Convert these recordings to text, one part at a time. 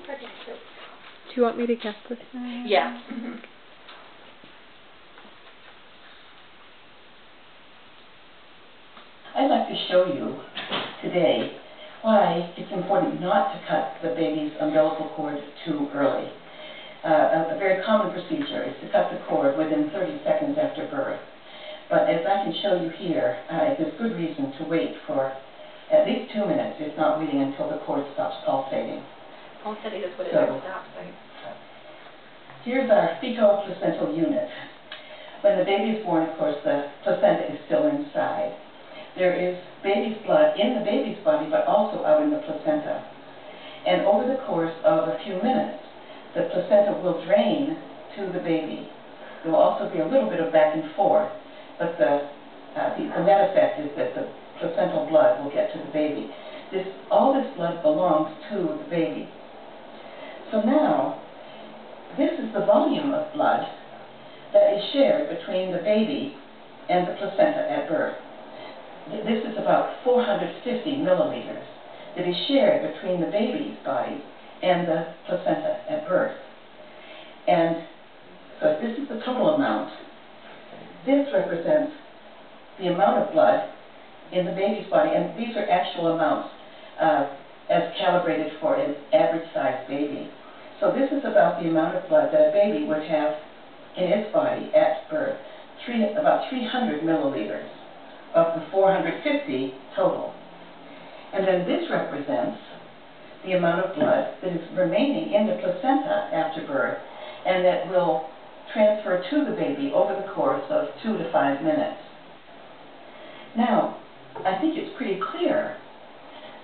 Do you want me to guess this now? Yeah. I'd like to show you today why it's important not to cut the baby's umbilical cord too early. A very common procedure is to cut the cord within 30 seconds after birth. But as I can show you here, there's good reason to wait for at least 2 minutes, if not waiting until the cord stops pulsating. Pulsating is what it stops, right? Here's our fetal-placental unit. When the baby is born, of course, the placenta is still inside. There is baby's blood in the baby's body, but also out in the placenta. And over the course of a few minutes, the placenta will drain to the baby. There will also be a little bit of back and forth, but the net effect is that the placental blood will get to the baby. All this blood belongs to the baby. So now, this is the volume of blood that is shared between the baby and the placenta at birth. This is about 450 milliliters that is shared between the baby's body and the placenta at birth. And so if this is the total amount, this represents the amount of blood in the baby's body, and these are actual amounts as calibrated for an average-sized baby. So this is about the amount of blood that a baby would have in its body at birth, about 300 milliliters of the 450 total. And then this represents the amount of blood that is remaining in the placenta after birth and that will transfer to the baby over the course of 2 to 5 minutes. Now, I think it's pretty clear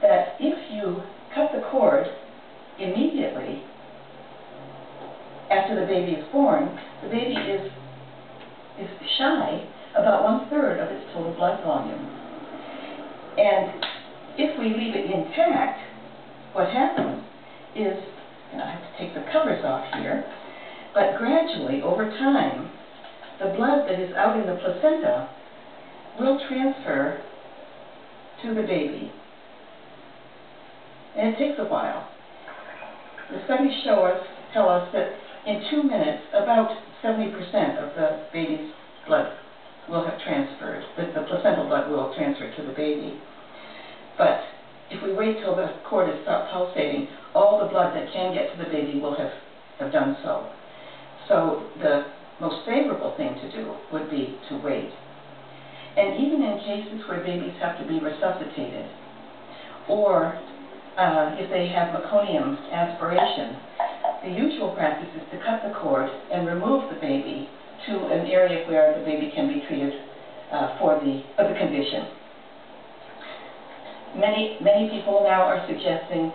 that if you cut the cord immediately after the baby is born, the baby is shy about 1/3 of its total blood volume. And if we leave it intact, what happens is, and I have to take the covers off here, but gradually, over time, the blood that is out in the placenta will transfer to the baby. And it takes a while. The studies tell us that in 2 minutes, about 70% of the baby's blood will have transferred. The placental blood will transfer to the baby. But if we wait till the cord has stopped pulsating, all the blood that can get to the baby will have done so. So the most favorable thing to do would be to wait. And even in cases where babies have to be resuscitated, or if they have meconium aspiration, the usual practice is to cut the cord and remove the baby to an area where the baby can be treated for the condition. Many people now are suggesting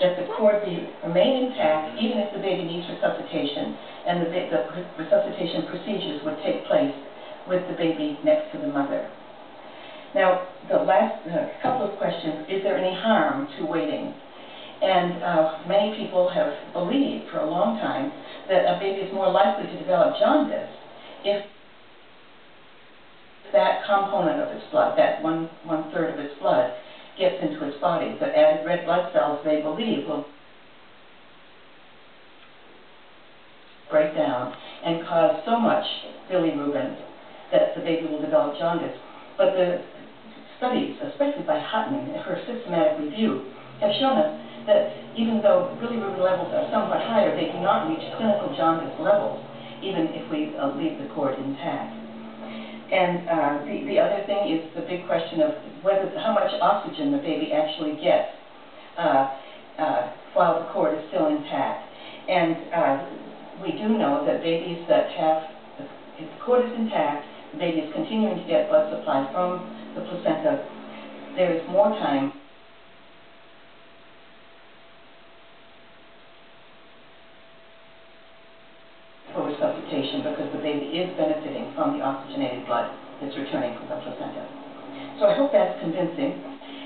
that the cord remain intact even if the baby needs resuscitation, and the resuscitation procedures would take place with the baby next to the mother. Now, the last couple of questions: is there any harm to waiting? And many people have believed for a long time that a baby is more likely to develop jaundice if that component of its blood, that one-third of its blood, gets into its body. The added red blood cells, they believe, will break down and cause so much bilirubin that the baby will develop jaundice. But the studies, especially by Hutton, her systematic review, have shown us that even though bilirubin levels are somewhat higher, they do not reach clinical jaundice levels, even if we leave the cord intact. And the other thing is the big question of how much oxygen the baby actually gets while the cord is still intact. And we do know that babies that if the cord is intact, the baby is continuing to get blood supply from the placenta, there is more time for resuscitation because the baby is benefiting from the oxygenated blood that's returning from the placenta. So I hope that's convincing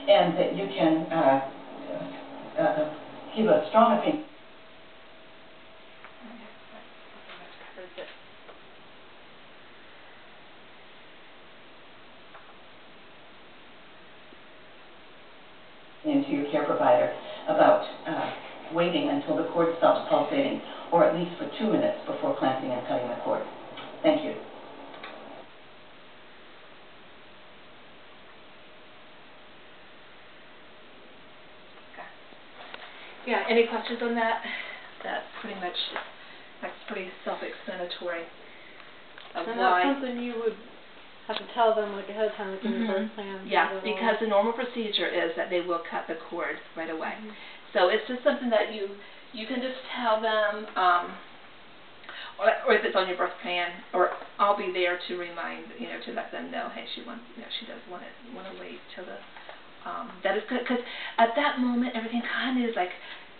and that you can give a strong opinion. Into your care provider about waiting until the cord stops pulsating, or at least for 2 minutes before clamping and cutting the cord. Thank you. Yeah, any questions on that? That's pretty much, that's pretty self-explanatory of And why. that's something you would have to tell them like ahead of time, like in your birth plan. Yeah, because the normal procedure is that they will cut the cord right away. So it's just something that you can just tell them, or if it's on your birth plan, or I'll be there to remind, to let them know, hey, she wants, she does want to wait till the, that is good, because at that moment everything kind of is like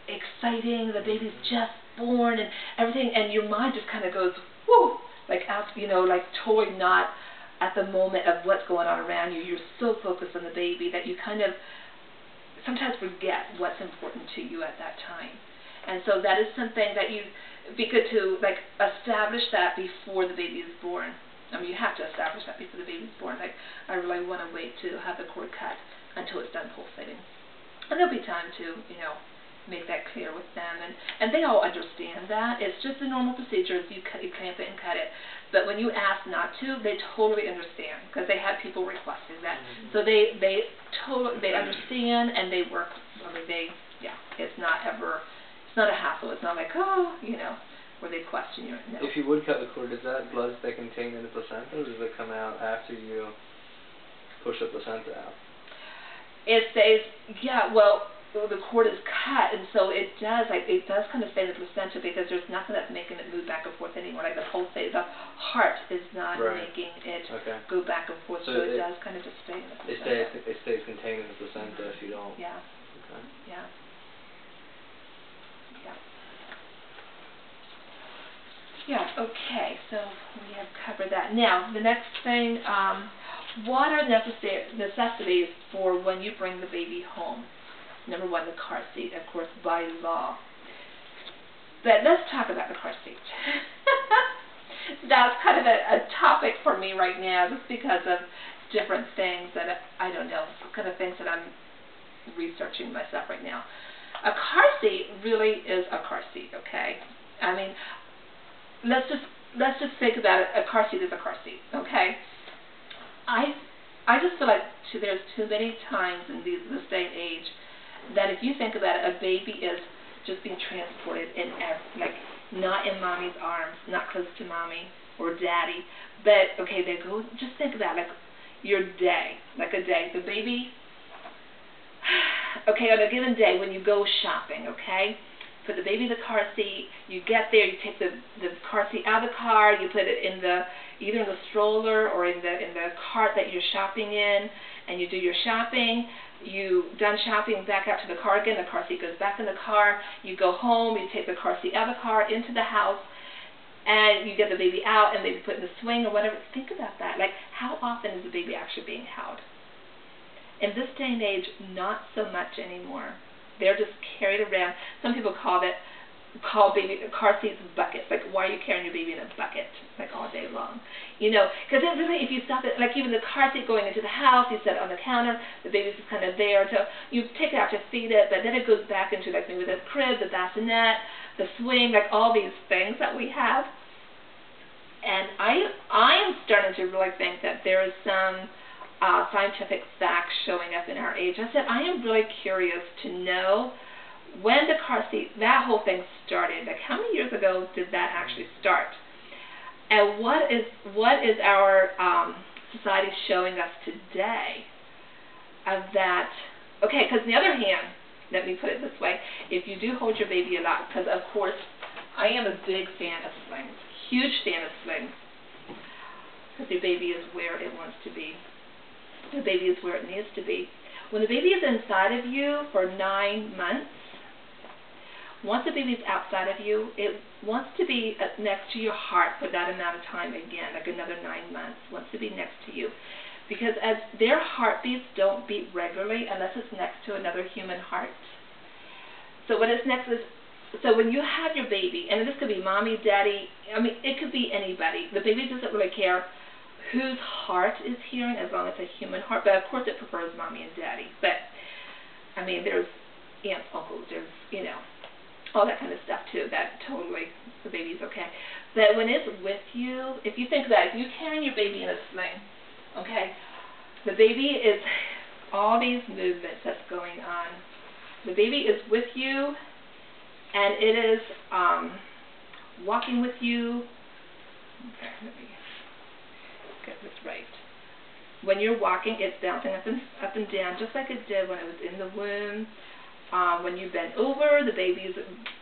exciting. The baby's just born and everything, and your mind just kind of goes, whoo, like out, like totally not at the moment of what's going on around you. You're so focused on the baby that you kind of sometimes forget what's important to you at that time. And so that is something that it'd be good to like establish that before the baby is born. I mean, you have to establish that before the baby's born. Like, I really want to wait to have the cord cut until it's done pulsating. And there'll be time to, make that clear with them, and they all understand that. It's just the normal procedure. You clamp it and cut it. But when you ask not to, they totally understand, because they have people requesting that. So they understand, and they work. I mean, it's not a hassle. It's not like, where they question you. No. If you would cut the cord, does that blood stay contained in the placenta, or does it come out after you push the placenta out? It stays, well, the cord is cut, and so it does kind of stay in the placenta, because there's nothing that's making it move back and forth anymore. Like the pulsate, the heart is not making it go back and forth, so it does kind of just stay in the placenta. It stays contained in the placenta if you don't. Yeah. Okay. Yeah. Yeah. Yeah. Okay. So we have covered that. Now the next thing, what are necessities for when you bring the baby home? Number one, the car seat, of course, by law. But let's talk about the car seat. That's kind of a topic for me right now, just because of different things that I don't know, kind of things that I'm researching myself right now. A car seat really is a car seat, okay? I mean, let's just think about it. A car seat is a car seat, okay? I just feel like there's too many times in this day and age that if you think about it, a baby is just being transported like not in mommy's arms, not close to mommy or daddy, but okay, just think about like your day, like a day. The baby, okay, on a given day when you go shopping, okay, put the baby in the car seat, you get there, you take the car seat out of the car, you put it in either in the stroller or in the cart that you're shopping in, and you do your shopping. You done shopping, back out to the car again, the car seat goes back in the car, you go home, you take the car seat out of the car into the house, and you get the baby out and maybe put in the swing or whatever. Think about that. Like, how often is the baby actually being held? In this day and age, not so much anymore. They're just carried around. Some people call baby car seats buckets. Like, why are you carrying your baby in a bucket like all day long? Because really, if you stop it, like even the car seat going into the house, you set it on the counter, the baby's just kind of there. So you take it out to feed it, but then it goes back into like maybe the crib, the bassinet, the swing, like all these things that we have. And I am starting to really think that there is some scientific facts showing up in our age. I said I am really curious to know when the car seat, that whole thing started. Like, how many years ago did that actually start? And what is our society showing us today of that? Okay, because on the other hand, let me put it this way, if you do hold your baby a lot, because of course I am a big fan of slings, huge fan of slings, because the baby is where it wants to be. The baby is where it needs to be. When the baby is inside of you for 9 months, once the baby's outside of you, it wants to be next to your heart for that amount of time again, like another 9 months, wants to be next to you. Because as their heartbeats don't beat regularly unless it's next to another human heart. So when it's next, So when you have your baby, and this could be mommy, daddy, I mean, it could be anybody. The baby doesn't really care whose heart is hearing, as long as it's a human heart. But of course it prefers mommy and daddy. But, I mean, there's aunts, uncles, there's, you know, all that kind of stuff too, that totally, the baby's okay. But when it's with you, if you think that, if you're carrying your baby in a sling, okay, the baby is, all these movements that's going on, the baby is with you, and it is walking with you. Okay, let me get this right. When you're walking, it's bouncing up and down, just like it did when it was in the womb. When you bend over, the baby is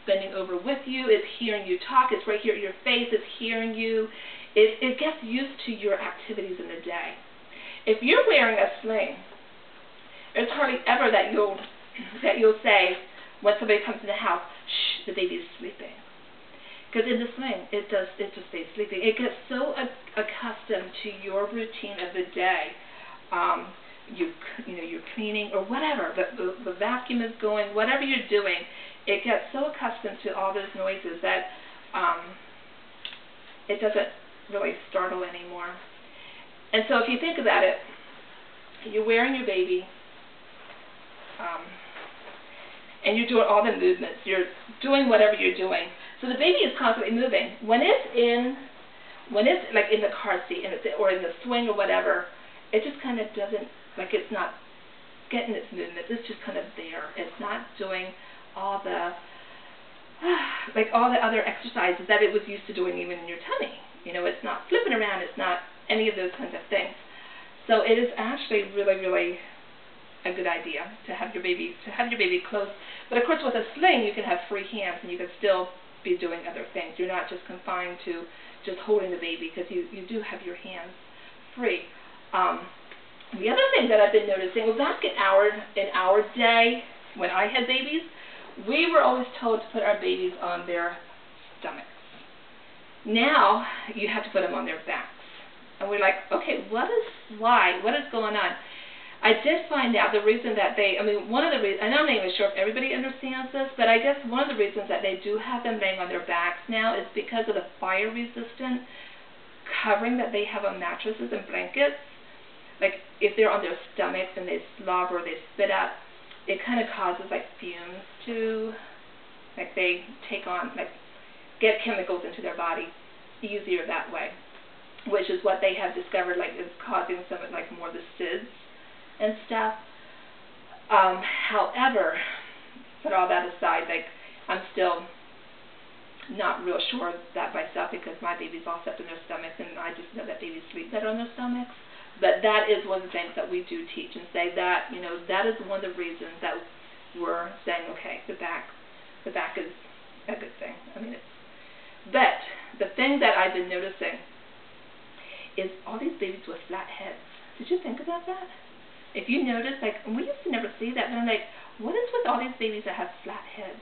bending over with you. It's hearing you talk. It's right here at your face. It's hearing you. It gets used to your activities in the day. If you're wearing a sling, it's hardly ever that you'll say when somebody comes in the house, shh, the baby's sleeping. Because in the sling, it just stays sleeping. It gets so accustomed to your routine of the day. You're cleaning or whatever, the vacuum is going, whatever you're doing, it gets so accustomed to all those noises that it doesn't really startle anymore. And so if you think about it, you're wearing your baby, and you're doing all the movements, you're doing whatever you're doing. So the baby is constantly moving. When it's like in the car seat or in the swing or whatever, it just kind of doesn't, like it's not getting its movements. It's just kind of there. It's not doing all the like all the other exercises that it was used to doing even in your tummy. You know, it's not flipping around. It's not any of those kinds of things. So it is actually really, really a good idea to have your baby close. But of course, with a sling, you can have free hands and you can still be doing other things. You're not just confined to just holding the baby, because you do have your hands free. The other thing that I've been noticing, well, back in our day, when I had babies, we were always told to put our babies on their stomachs. Now, you have to put them on their backs. And we're like, okay, why? What is going on? I did find out the reason that one of the reasons, and I'm not even sure if everybody understands this, but I guess one of the reasons that they do have them laying on their backs now is because of the fire-resistant covering that they have on mattresses and blankets. Like, if they're on their stomachs and they slobber or they spit out, it kind of causes, like, fumes to, like, they take on, like, get chemicals into their body easier that way, which is what they have discovered, like, is causing some, like, more of the SIDS and stuff. However, put all that aside, like, I'm still not real sure of that myself, because my babies all slept in their stomachs, and I just know that babies sleep better on their stomachs. But that is one of the things that we do teach and say that, you know, that is one of the reasons that we're saying, okay, the back is a good thing. I mean, but the thing that I've been noticing is all these babies with flat heads. Did you think about that? If you notice, like, we used to never see that, but I'm like, what is with all these babies that have flat heads?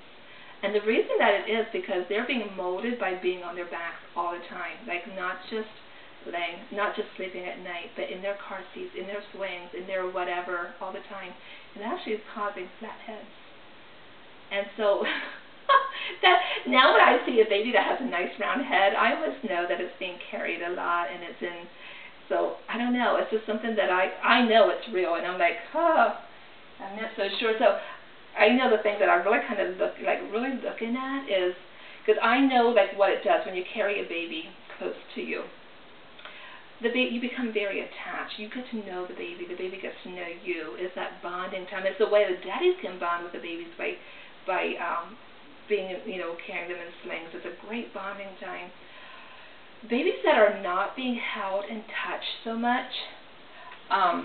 And the reason that it is because they're being molded by being on their backs all the time, like not just sleeping at night, but in their car seats, in their swings, in their whatever, all the time. It actually is causing flat heads. And so, that now when I see a baby that has a nice round head, I always know that it's being carried a lot, and it's in, so I don't know, it's just something that I know it's real, and I'm like, oh, I'm not so sure. So I know the thing that I'm really kind of really looking at is, because I know like what it does when you carry a baby close to you. You become very attached. You get to know the baby gets to know you. It's that bonding time. It's the way the daddies can bond with the babies by being, you know, carrying them in slings. It's a great bonding time. Babies that are not being held and touched so much, I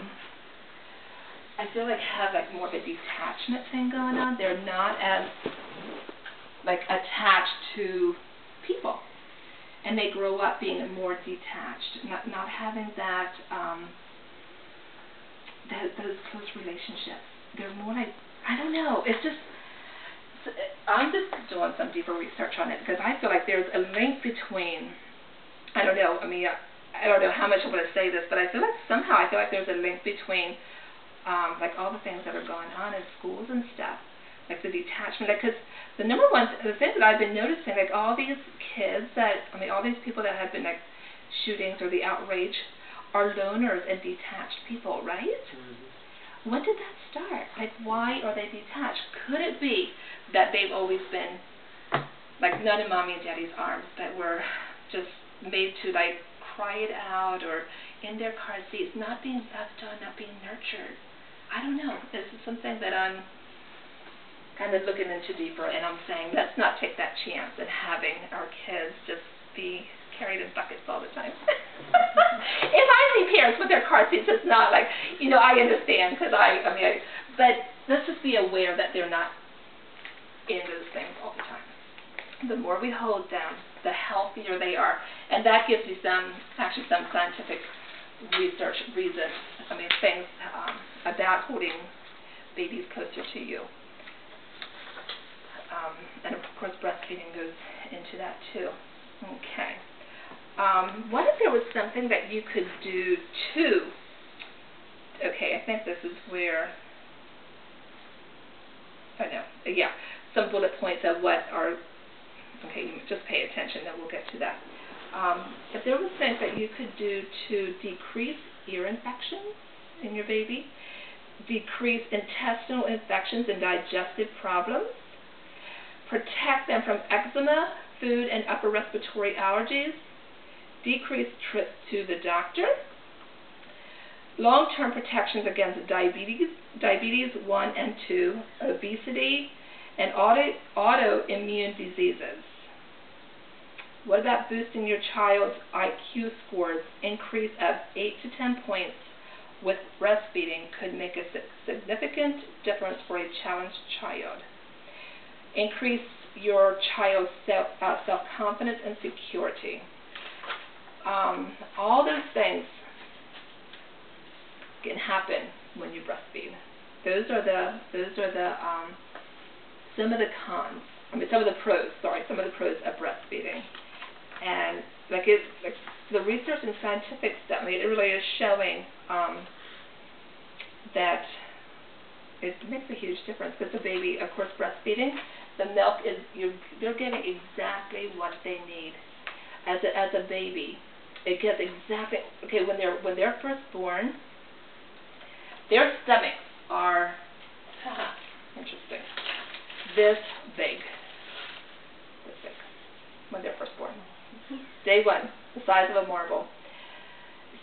feel like have like more of a detachment thing going on. They're not as like attached to people. And they grow up being more detached, not having that those close relationships. They're more like, I don't know. It's just, I'm just doing some deeper research on it, because I feel like there's a link between, I don't know. I mean, I don't know how much I'm going to say this, but I feel like somehow there's a link between like all the things that are going on in schools and stuff, like the detachment, because the thing that I've been noticing, like all these kids all these people that have been like shootings or the outrage are loners and detached people, right? Mm-hmm. When did that start? Like, why are they detached? Could it be that they've always been like not in mommy and daddy's arms, that were just made to like cry it out, or in their car seats, not being loved on, not being nurtured? I don't know. This is something that I'm kind of looking into deeper, and I'm saying let's not take that chance in having our kids just be carried in buckets all the time. If I see parents with their car seats, it's not like, I understand, because but let's just be aware that they're not in those things all the time. The more we hold them, the healthier they are, and that gives you some scientific research reasons, things about holding babies closer to you. And of course breastfeeding goes into that too. Okay. What if there was something that you could do too? Okay, I think this is where, some bullet points of what are, you just pay attention, then we'll get to that. If there was things that you could do to decrease ear infections in your baby, decrease intestinal infections and digestive problems, protect them from eczema, food and upper respiratory allergies, decrease trips to the doctor, long-term protections against diabetes 1 and 2, obesity, and autoimmune diseases. What about boosting your child's IQ scores? Increase of 8 to 10 points with breastfeeding could make a significant difference for a challenged child. Increase your child's self-confidence and security. All those things can happen when you breastfeed. Those are the some of the cons. Some of the pros. Sorry, some of the pros of breastfeeding. And the research and scientific stuff, it really is showing that it makes a huge difference. Because the baby, of course, breastfeeding, the milk they're getting exactly what they need. As a baby, it gets exactly when they're first born. Their stomachs are interesting. This big when they're first born. Day one, the size of a marble.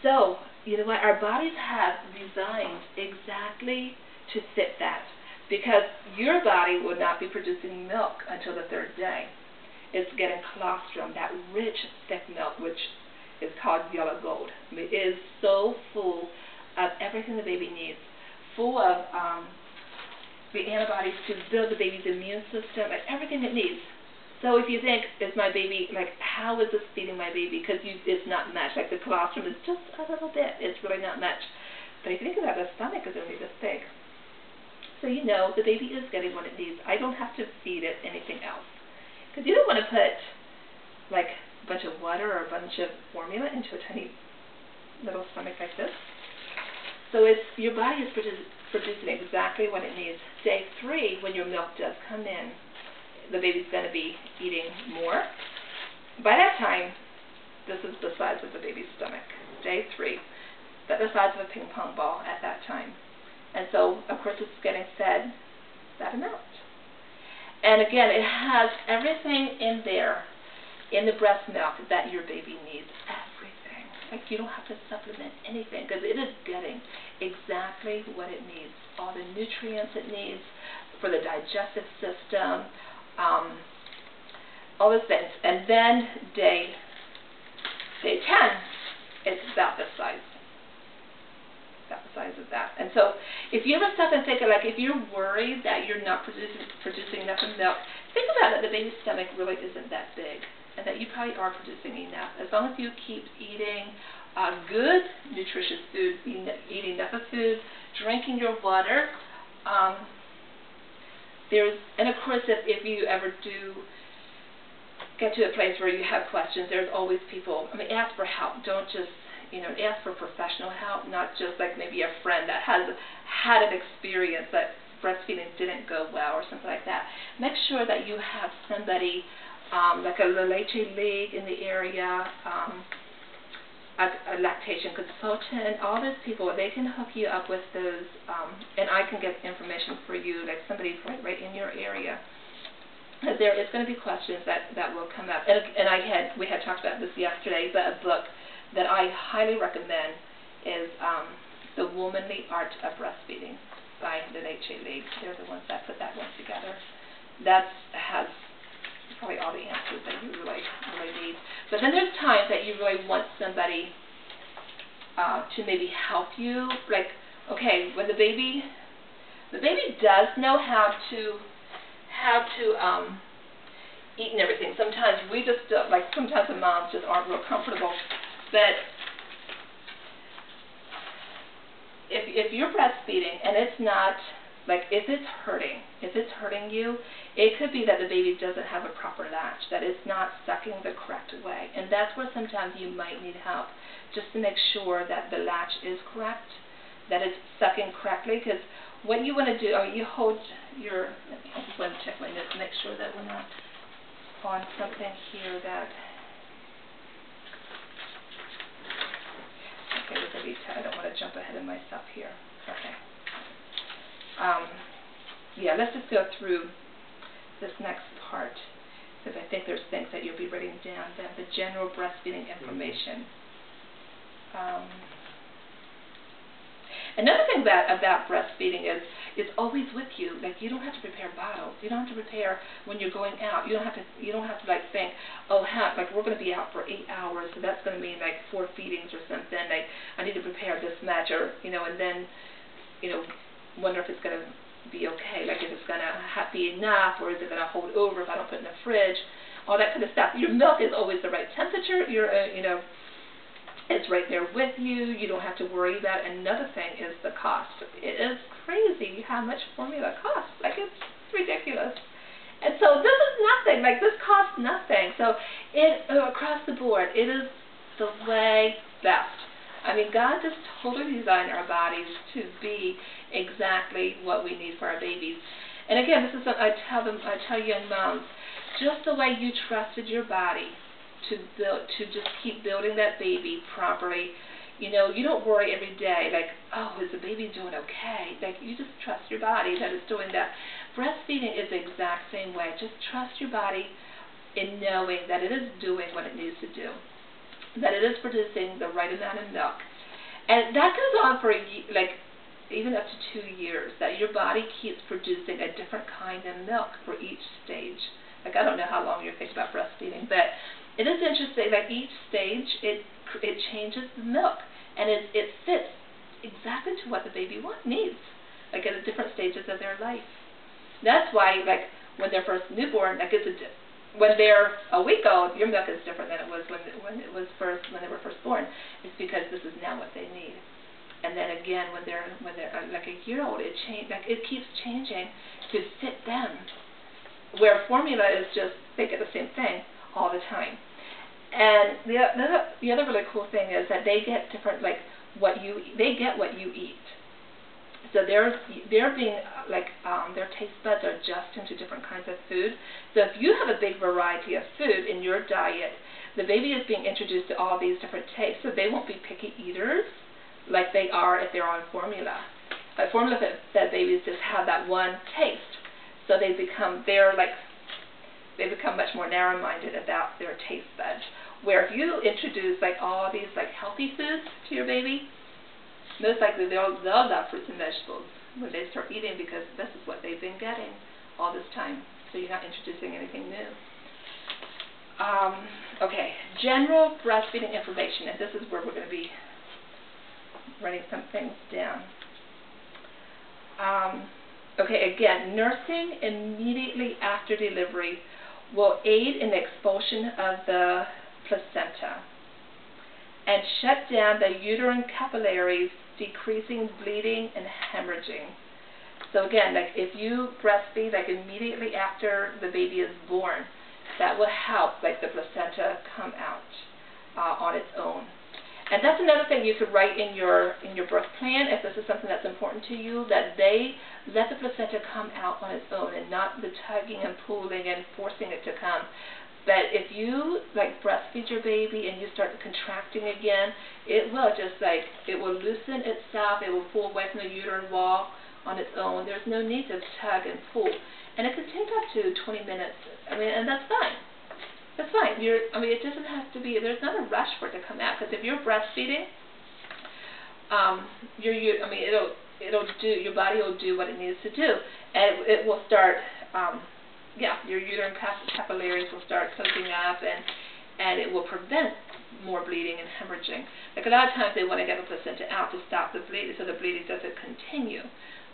So, you know what? Our bodies have designed exactly to fit that, because your body will not be producing milk until the 3rd day. It's getting colostrum, that rich, thick milk, which is called yellow gold. It is so full of everything the baby needs, full of the antibodies to build the baby's immune system and everything it needs. So if you think, is my baby, how is this feeding my baby? Because it's not much. The colostrum is just a little bit. It's really not much. But if you think about it, the stomach is only this big. So the baby is getting what it needs. I don't have to feed it anything else. Because you don't want to put a bunch of water or a bunch of formula into a tiny little stomach like this. So your body is producing exactly what it needs. Day 3, when your milk does come in, the baby's going to be eating more. By that time, this is the size of the baby's stomach. Day 3, that's the size of a ping pong ball at that time. And so, of course, it's getting fed that amount. And again, it has everything in there, in the breast milk, that your baby needs. Everything. You don't have to supplement anything, because it is getting exactly what it needs. All the nutrients it needs for the digestive system, all those things. And then day 10, it's about this size. About the size of that. And so if you ever stop and think if you're worried that you're not producing enough milk, think about it. The baby's stomach really isn't that big, and that you probably are producing enough. As long as you keep eating good, nutritious food, eating enough of food, drinking your water. And of course, if you ever do get to a place where you have questions, there's always people. Ask for help. Don't just, ask for professional help, not just maybe a friend that has had an experience, but breastfeeding didn't go well or something like that, make sure that you have somebody like a leche league in the area, a lactation consultant, all those people, they can hook you up with those, and I can get information for you, like somebody right in your area. Because there is going to be questions that will come up. And we had talked about this yesterday, but a book that I highly recommend is The Womanly Art of Breastfeeding by the Leche League. They're the ones that put that one together. That has probably all the answers that you really need. But then there's times that you really want somebody to maybe help you. Like, okay, when the baby does know how to eat and everything. Sometimes we just like sometimes the moms just aren't real comfortable. But if you're breastfeeding and it's not like if it's hurting you, it could be that the baby doesn't have a proper latch, that it's not sucking the correct way, and that's where sometimes you might need help, just to make sure that the latch is correct, that it's sucking correctly. Because what you want to do, you hold your, I just want to check my notes to make sure that we're not on something here that, okay, I don't want to jump ahead of myself here. Okay. Yeah, let's just go through this next part, because I think there's things that you'll be writing down, the general breastfeeding information. Another thing about breastfeeding is it's always with you. Like, you don't have to prepare bottles. You don't have to prepare when you're going out. You don't have to like think, oh heck, like we're going to be out for 8 hours, so that's going to mean like 4 feedings or something. Like, I need to prepare this much, or and then wonder if it's going to be okay. Like, if it's going to be enough, or is it going to hold over if I don't put it in the fridge? All that kind of stuff. Your milk is always the right temperature. It's right there with you. You don't have to worry about it. Another thing is the cost. It is crazy how much formula costs. Like, it's ridiculous. And so this is nothing. Like, this costs nothing. So across the board, it is the way best. I mean, God just totally designed our bodies to be exactly what we need for our babies. And again, this is what I tell young moms, just the way you trusted your body to just keep building that baby properly. You don't worry every day, like, oh, is the baby doing okay? Like, you just trust your body that it's doing that. Breastfeeding is the exact same way. Just trust your body in knowing that it is doing what it needs to do, that it is producing the right amount of milk. And that goes on for even up to 2 years, that your body keeps producing a different kind of milk for each stage. Like, I don't know how long you're thinking about breastfeeding, but it is interesting. Like, each stage, it changes the milk, and it fits exactly to what the baby needs, like at the different stages of their life. That's why, like, when they're first newborn, like when they're a week old, your milk is different than it was when they were first born. It's because this is now what they need. And then again, when they're like a year old, it keeps changing to fit them. Where formula is just, they get the same thing all the time. And the other really cool thing is that they get different, like, they get what you eat. So they're being like their taste buds are adjusting to different kinds of food. So if you have a big variety of food in your diet, the baby is being introduced to all these different tastes. So they won't be picky eaters like they are if they're on formula. Formula fed babies just have that one taste. So they become much more narrow-minded about their taste buds. Where if you introduce like all these like healthy foods to your baby, most likely they'll love fruits and vegetables when they start eating, because this is what they've been getting all this time. So you're not introducing anything new. Okay, general breastfeeding information, and this is where we're going to be writing some things down. Okay, again, nursing immediately after delivery will aid in the expulsion of the placenta and shut down the uterine capillaries, decreasing bleeding and hemorrhaging. So again, like, if you breastfeed like immediately after the baby is born, that will help like the placenta come out on its own. And that's another thing you could write in your birth plan, if this is something that's important to you, that they let the placenta come out on its own and not the tugging and pulling and forcing it to come. But if you like breastfeed your baby and you start contracting again, it will just like, it will loosen itself, it will pull away from the uterine wall on its own. There's no need to tug and pull. And it could take up to 20 minutes. I mean, and that's fine. That's fine. It doesn't have to be, there's not a rush for it to come out. Because if you're breastfeeding, your body will do what it needs to do. And it will start, your uterine capillaries will start closing up, and it will prevent more bleeding and hemorrhaging. Like a lot of times they want to get the placenta out to stop the bleeding so the bleeding doesn't continue.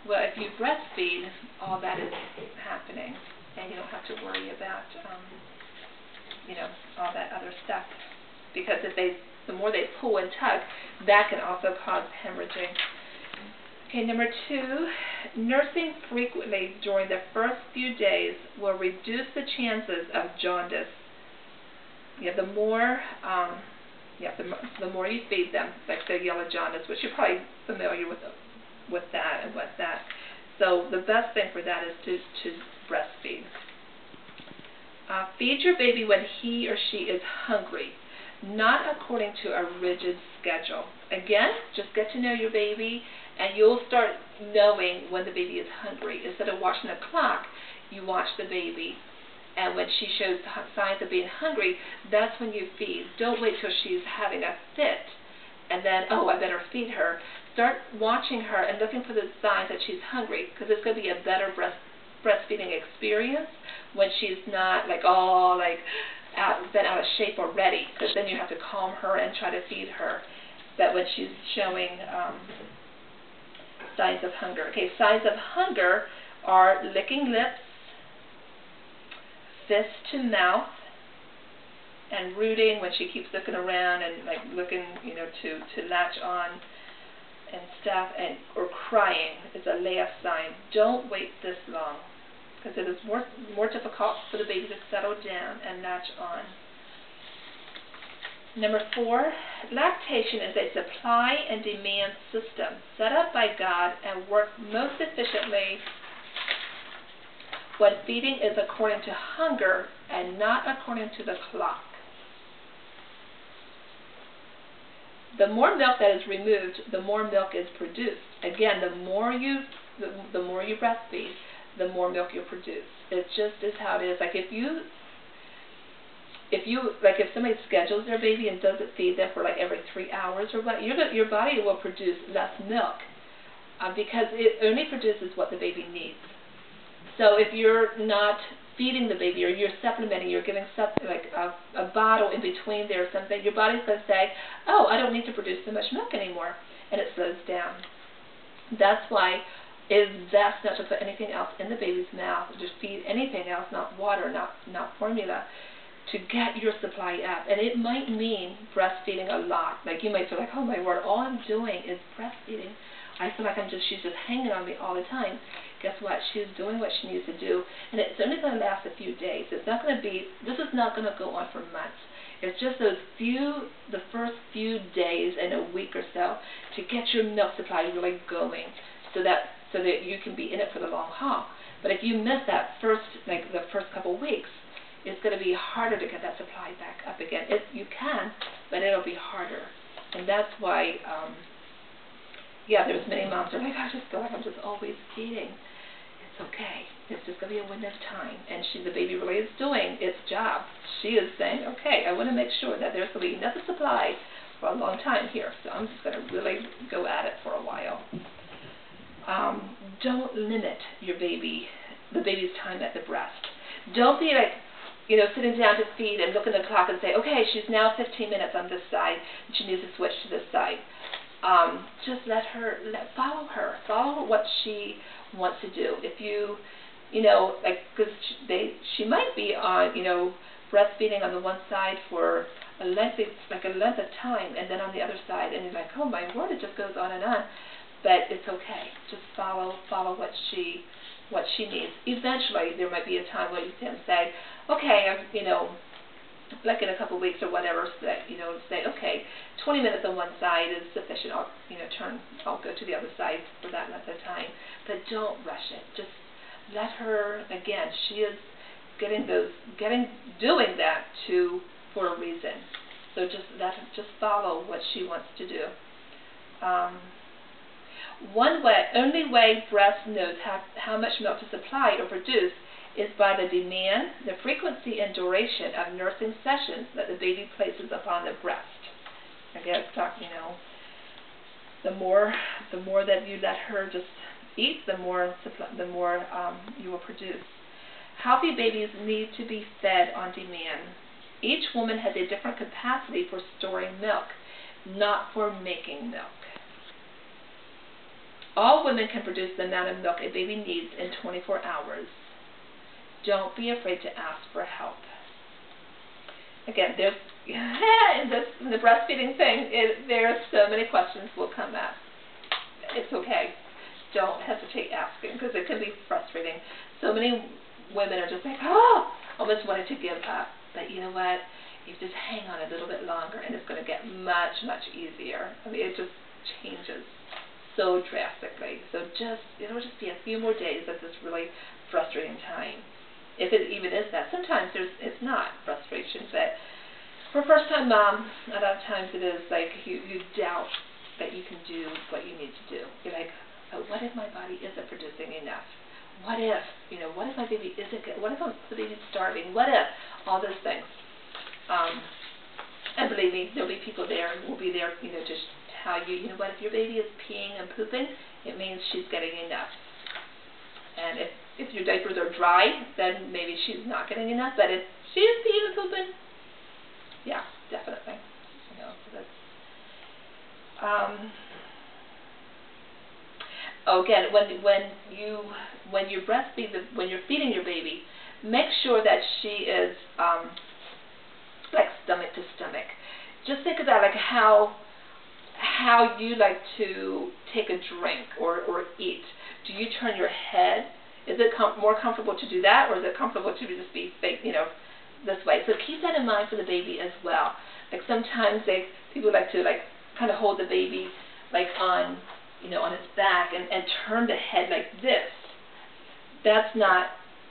Well, if you breastfeed, all that is happening, and you don't have to worry about all that other stuff. Because the more they pull and tug, that can also cause hemorrhaging. Okay, number 2, nursing frequently during the first few days will reduce the chances of jaundice. The more you feed them, like the yellow jaundice, which you're probably familiar with that and what's that. So the best thing for that is to breastfeed. Feed your baby when he or she is hungry, not according to a rigid schedule. Again, just get to know your baby, and you'll start knowing when the baby is hungry. Instead of watching the clock, you watch the baby. And when she shows signs of being hungry, that's when you feed. Don't wait till she's having a fit, and then, oh, I better feed her. Start watching her and looking for the signs that she's hungry, because it's going to be a better breastfeeding experience when she's not bent out of shape already, because then you have to calm her and try to feed her. But when she's showing signs of hunger. Okay, signs of hunger are licking lips, fist to mouth, and rooting when she keeps looking around and like looking, to latch on and stuff, or crying is a last sign. Don't wait this long, because it is more difficult for the baby to settle down and latch on. Number 4, lactation is a supply and demand system set up by God and works most efficiently when feeding is according to hunger and not according to the clock. The more milk that is removed, the more milk is produced. Again, the more you breastfeed, the more milk you produce. It just is how it is. Like if somebody schedules their baby and doesn't feed them for like every 3 hours or what, your body will produce less milk because it only produces what the baby needs. So if you're not feeding the baby, or you're supplementing, you're giving like a bottle in between there or something, your body's going to say, oh, I don't need to produce so much milk anymore, and it slows down. That's why it is best not to put anything else in the baby's mouth, or just feed anything else, not water, not formula, to get your supply up. And it might mean breastfeeding a lot. Like you might feel like, oh my word, all I'm doing is breastfeeding. I feel like she's just hanging on me all the time. Guess what? She's doing what she needs to do, and it's only going to last a few days. This is not going to go on for months. It's just the first few days and a week or so to get your milk supply really going, so that you can be in it for the long haul. But if you miss that the first couple weeks, it's going to be harder to get that supply back up again. You can, but it'll be harder, and that's why. There's many moms that are like, I just feel like I'm just always feeding. It's okay. It's just going to be a window of time. And the baby really is doing its job. She is saying, okay, I want to make sure that there's going to be enough supply for a long time here. So I'm just going to really go at it for a while. Don't limit the baby's time at the breast. Don't be like, sitting down to feed and look at the clock and say, okay, she's now 15 minutes on this side, and she needs to switch to this side. Just follow what she wants to do. If because she might be on, breastfeeding on the one side for a length of time, and then on the other side, and you're like, oh my word, it just goes on and on. But it's okay. Just follow what she needs. Eventually, there might be a time where you can say, okay, like in a couple weeks or whatever, say, okay, 20 minutes on one side is sufficient. I'll go to the other side for that length of time. But don't rush it. Just let her, again, she is doing that for a reason. So just follow what she wants to do. Only way breast knows how much milk to supply or produce is by the demand, the frequency, and duration of nursing sessions that the baby places upon the breast. Again, the more that you let her just eat, the more you will produce. Healthy babies need to be fed on demand. Each woman has a different capacity for storing milk, not for making milk. All women can produce the amount of milk a baby needs in 24 hours. Don't be afraid to ask for help. Again, there's in the breastfeeding thing, there's so many questions will come up. It's okay. Don't hesitate asking, because it can be frustrating. So many women are just like, almost wanted to give up. But you know what? You just hang on a little bit longer, and it's going to get much, much easier. I mean, it just changes so drastically. So it'll just be a few more days of this really frustrating time. If it even is that. Sometimes it's not frustration, but for first-time moms, a lot of times it is like you doubt that you can do what you need to do. You're like, oh, what if my body isn't producing enough? What if, what if my baby isn't good? What if the baby's starving? What if? All those things. And believe me, there'll be people there who will be there, just tell you, what, if your baby is peeing and pooping, it means she's getting enough. And if your diapers are dry, then maybe she's not getting enough. But if she is peeing and pooping, yeah, definitely. So that's, again, when you're feeding your baby, make sure that she is like stomach to stomach. Just think about like how you like to take a drink or eat. Do you turn your head? Is it more comfortable to do that, or is it comfortable to just be this way? So keep that in mind for the baby as well. Like sometimes people like to kind of hold the baby like on on its back and turn the head like this. That's not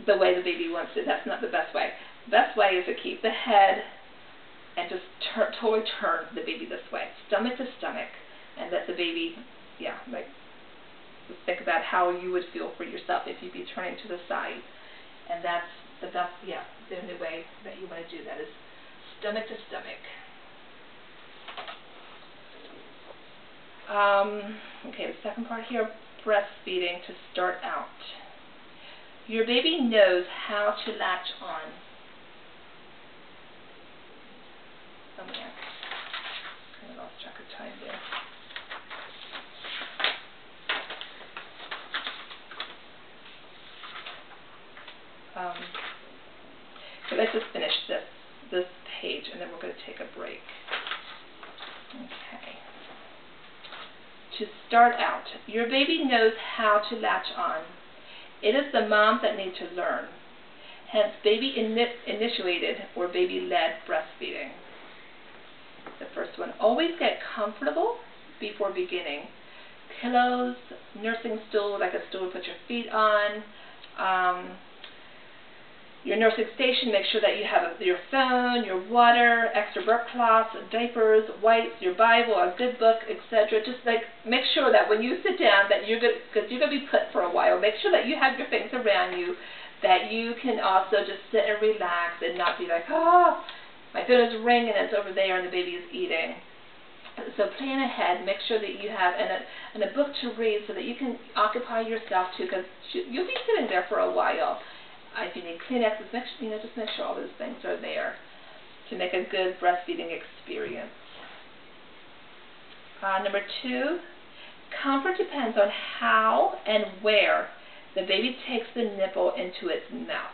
the way the baby wants it. That's not the best way. The best way is to keep the head and just totally turn the baby this way, stomach to stomach, and let the baby, just think about how you would feel for yourself if you'd be turning to the side. And that's the best, the only way that you want to do that is stomach to stomach. Okay, the second part here, breastfeeding to start out. Your baby knows how to latch on. Oh man, kind of lost track of time there. So let's just finish this page, and then we're going to take a break. Okay. To start out, your baby knows how to latch on. It is the mom that needs to learn. Hence, baby-initiated or baby-led breastfeeding. The first one, always get comfortable before beginning. Pillows, nursing stool, like a stool to put your feet on. Your nursing station, make sure that you have your phone, your water, extra burp cloths, diapers, wipes, your Bible, a good book, etc. Just make sure that when you sit down that because you're going to be put for a while, make sure that you have your things around you, that you can also just sit and relax and not be like, my phone is ringing and it's over there and the baby is eating. So plan ahead, make sure that you have and a book to read so that you can occupy yourself too, because you'll be sitting there for a while. If you need Kleenexes, just make sure all those things are there to make a good breastfeeding experience. Number 2, comfort depends on how and where the baby takes the nipple into its mouth.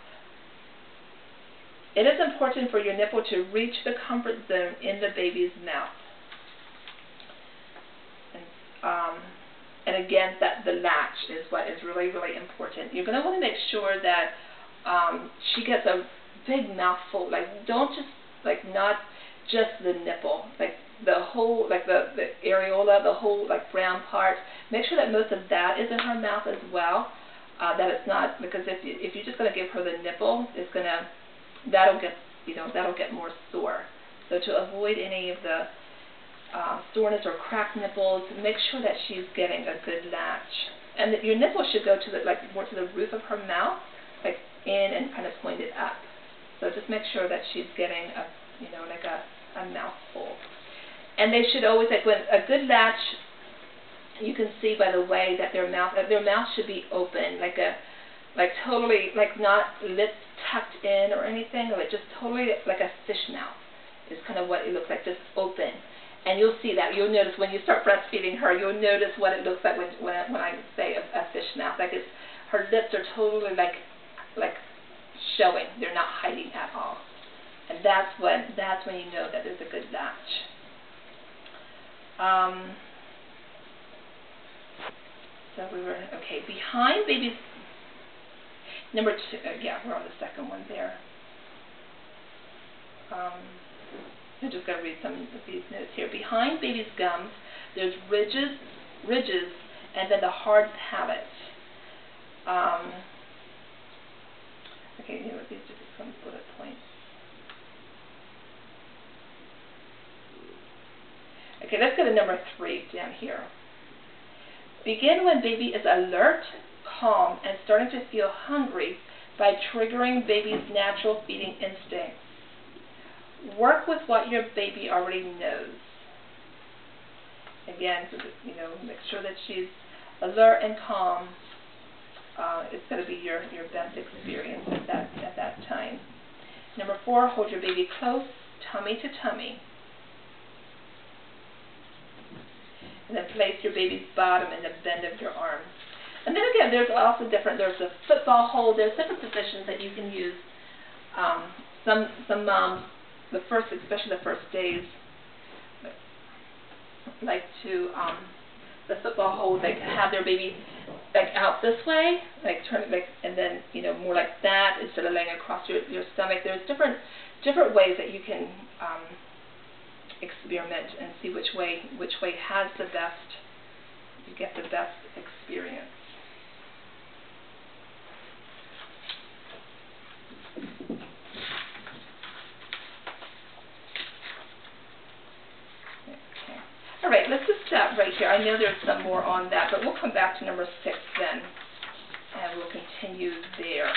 It is important for your nipple to reach the comfort zone in the baby's mouth. And again, the latch is what is really, really important. You're going to want to make sure that she gets a big mouthful. Don't just not just the nipple, like the whole, like the areola, the whole like brown part. Make sure that most of that is in her mouth as well. That it's not, because if you're just going to give her the nipple, it's gonna, that'll get more sore. So to avoid any of the soreness or cracked nipples, make sure that she's getting a good latch. And that your nipple should go to the, like, more to the roof of her mouth, like in and kind of pointed up. So just make sure that she's getting a, like a mouthful. And they should always, like, when a good latch, you can see by the way that their mouth should be open, like totally, like not lips tucked in or anything, like just totally like a fish mouth is kind of what it looks like, just open. And you'll see that. You'll notice when you start breastfeeding her, you'll notice what it looks like when I say a fish mouth. Like her lips are totally like showing. They're not hiding at all. And that's when you know that there's a good latch. So we were, okay, behind baby's, number 2, yeah, we're on the second one there. I'm just going to read some of these notes here. Behind baby's gums, there's ridges, and then the hard palate. Okay, these are just some bullet points. Okay, let's go to number 3 down here. Begin when baby is alert, calm, and starting to feel hungry by triggering baby's natural feeding instincts. Work with what your baby already knows. Again, make sure that she's alert and calm. It's going to be your best experience at that time. Number 4, hold your baby close, tummy to tummy. And then place your baby's bottom in the bend of your arm. And then again, there's also there's a football hold. There's different positions that you can use. Some moms, especially the first days, like to the football hold. They have their baby like out this way, like turn, like, and then more like that instead of laying across your stomach. There's different ways that you can experiment and see which way has the best. You get the best experience. All right, let's just stop right here. I know there's some more on that, but we'll come back to number 6 then, and we'll continue there.